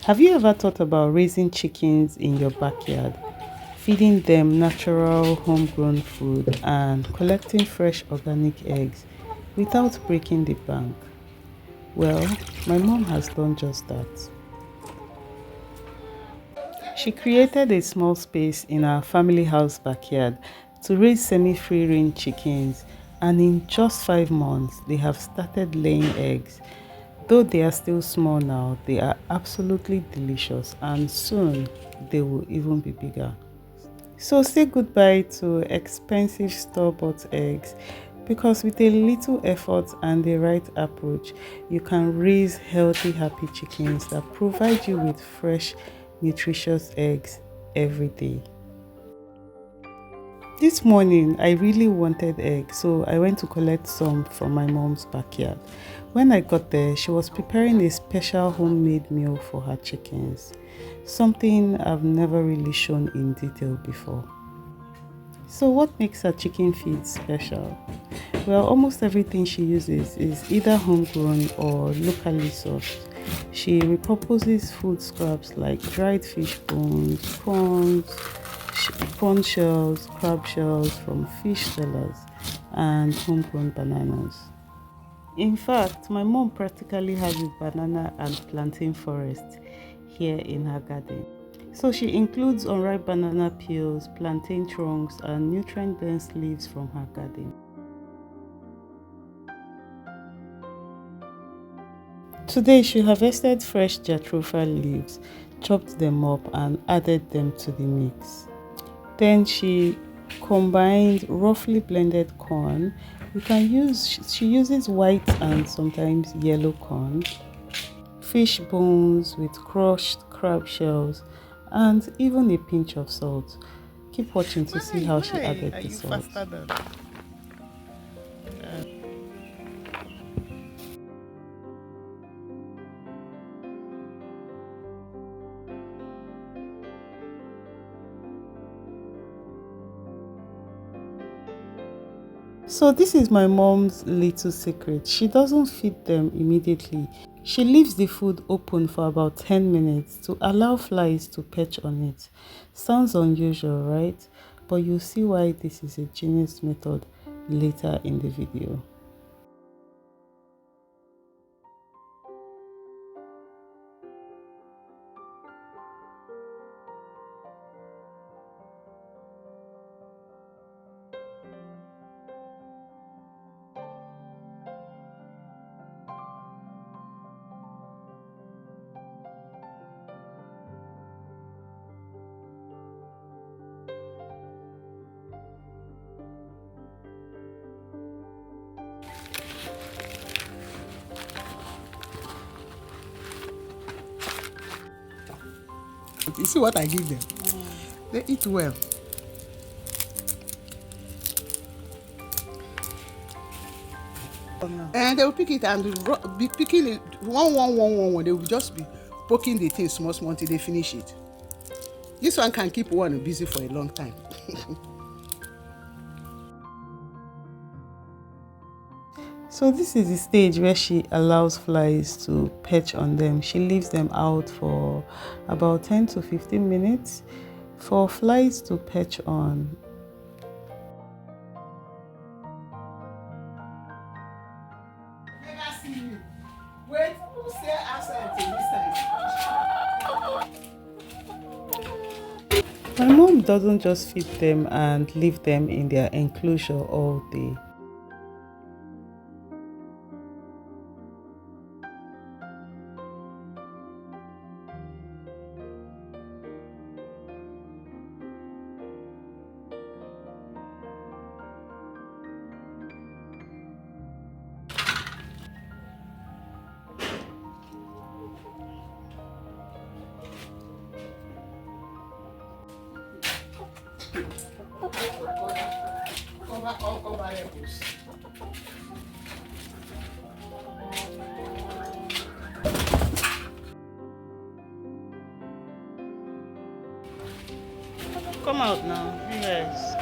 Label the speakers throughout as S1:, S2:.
S1: Have you ever thought about raising chickens in your backyard, feeding them natural homegrown food and collecting fresh organic eggs without breaking the bank? Well, my mom has done just that. She created a small space in our family house backyard to raise semi-free range chickens, and in just 5 months they have started laying eggs. Though they are still small now, they are absolutely delicious, and soon they will even be bigger. So say goodbye to expensive store-bought eggs, because with a little effort and the right approach, you can raise healthy, happy chickens that provide you with fresh, nutritious eggs every day. This morning, I really wanted eggs, so I went to collect some from my mom's backyard. When I got there, she was preparing a special homemade meal for her chickens, something I've never really shown in detail before. So what makes her chicken feed special? Well, almost everything she uses is either homegrown or locally sourced. She repurposes food scraps like dried fish bones, prawn shells, crab shells from fish sellers, and homegrown bananas. In fact, my mom practically has a banana and plantain forest here in her garden. So she includes unripe banana peels, plantain trunks, and nutrient-dense leaves from her garden. Today she harvested fresh jatropha leaves, chopped them up, and added them to the mix. Then she combined roughly blended corn. She uses white and sometimes yellow corn, fish bones with crushed crab shells, and even a pinch of salt. Keep watching to see how she added the salt. So this is my mom's little secret. She doesn't feed them immediately. She leaves the food open for about 10 minutes to allow flies to perch on it. Sounds unusual, right? But you'll see why this is a genius method later in the video.
S2: You see what I give them? They eat well. And they will pick it and be picking it one. They will just be poking the thing small until they finish it. This one can keep one busy for a long time.
S1: So this is the stage where she allows flies to perch on them. She leaves them out for about 10 to 15 minutes for flies to perch on. My mom doesn't just feed them and leave them in their enclosure all day. Come out now, yes.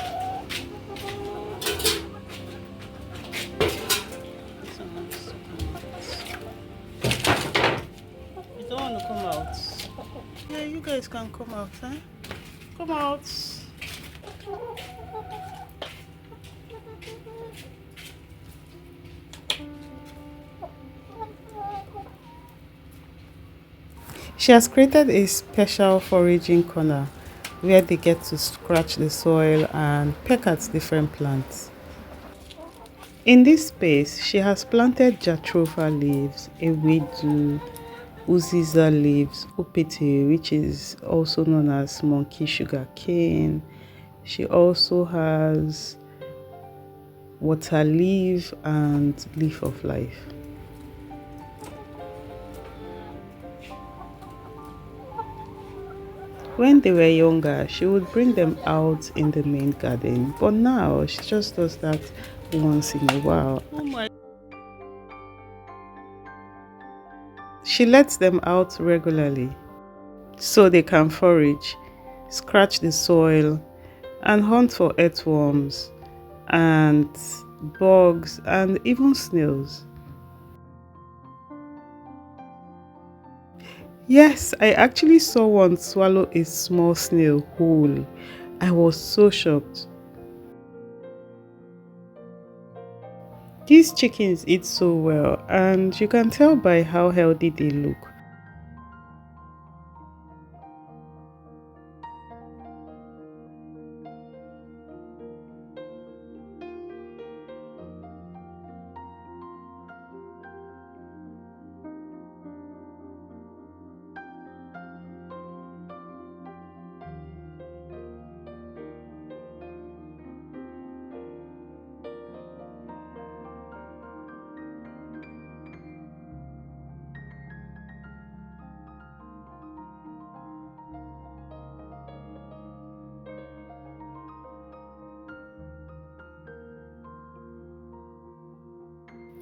S1: You don't want to come out. Yeah, you guys can come out, huh? Come out. She has created a special foraging corner where they get to scratch the soil and peck at different plants. In this space, she has planted jatropha leaves, ewedu, uziza leaves, upete, which is also known as monkey sugar cane. She also has water leaf and leaf of life. When they were younger, she would bring them out in the main garden, but now she just does that once in a while. She lets them out regularly so they can forage, scratch the soil, and hunt for earthworms, ants, bugs, and even snails. Yes, I actually saw one swallow a small snail whole. I was so shocked. These chickens eat so well, and you can tell by how healthy they look.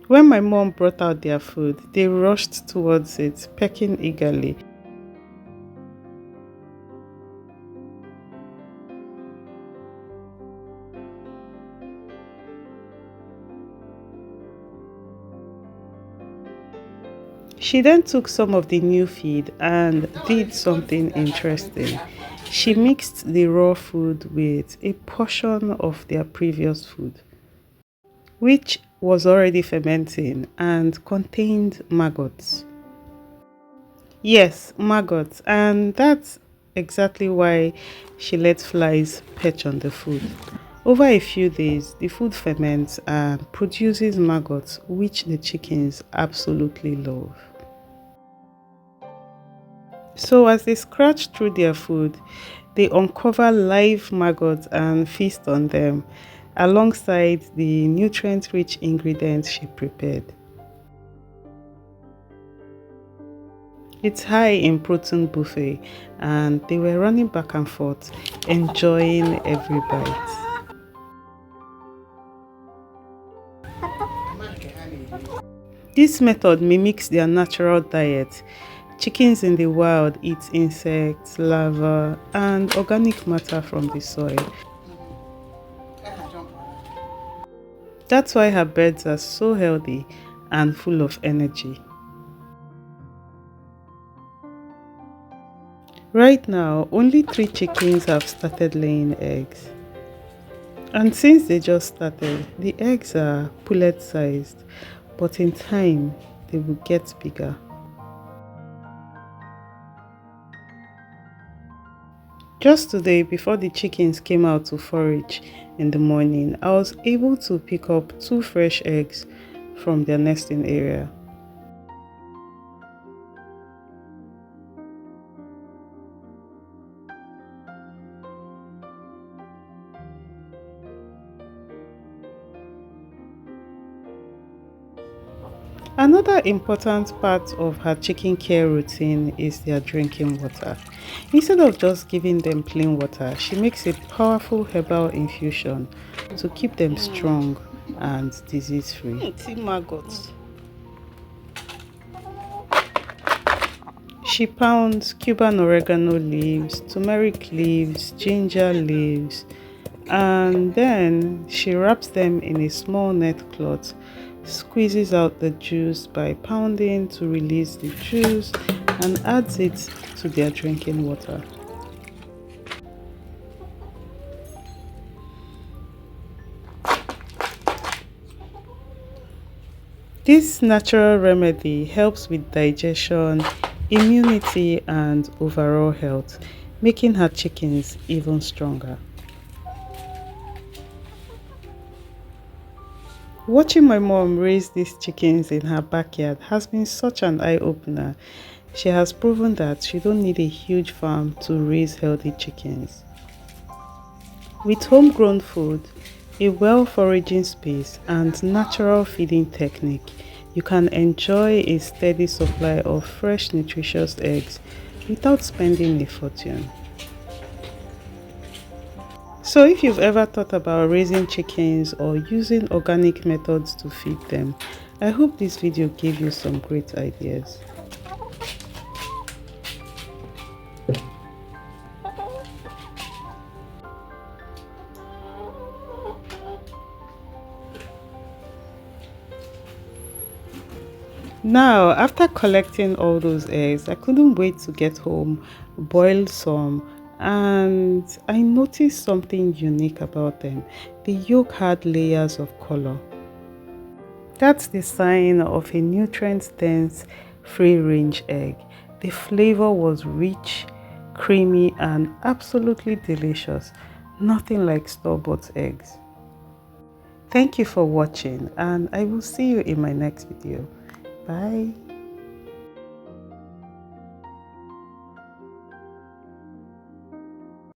S1: When my mom brought out their food, they rushed towards it, pecking eagerly. She then took some of the new feed and did something interesting. She mixed the raw food with a portion of their previous food, which was already fermenting and contained maggots. Yes, maggots, and that's exactly why she let flies perch on the food. Over a few days, the food ferments and produces maggots, which the chickens absolutely love. So, as they scratch through their food, they uncover live maggots and feast on them alongside the nutrient rich ingredients she prepared. It's high in protein buffet, and they were running back and forth, enjoying every bite. This method mimics their natural diet. Chickens in the wild eat insects, larvae, and organic matter from the soil. That's why her birds are so healthy and full of energy. Right now, only 3 chickens have started laying eggs. And since they just started, the eggs are pullet sized, but in time, they will get bigger. Just today, before the chickens came out to forage in the morning, I was able to pick up 2 fresh eggs from their nesting area. Another important part of her chicken care routine is their drinking water. Instead of just giving them plain water, she makes a powerful herbal infusion to keep them strong and disease free. She pounds Cuban oregano leaves, turmeric leaves, ginger leaves, and then she wraps them in a small net cloth squeezes out the juice by pounding to release the juice and adds it to their drinking water. This natural remedy helps with digestion, immunity, and overall health, making her chickens even stronger. Watching my mom raise these chickens in her backyard has been such an eye-opener. She has proven that you don't need a huge farm to raise healthy chickens. With homegrown food, a well-foraging space, and natural feeding technique, you can enjoy a steady supply of fresh, nutritious eggs without spending a fortune. So if you've ever thought about raising chickens or using organic methods to feed them, I hope this video gave you some great ideas. Now, after collecting all those eggs, I couldn't wait to get home, boil some, and I noticed something unique about them. The yolk had layers of color. That's the sign of a nutrient-dense, free-range egg. The flavor was rich, creamy, and absolutely delicious. Nothing like store-bought eggs. Thank you for watching, and I will see you in my next video. Bye.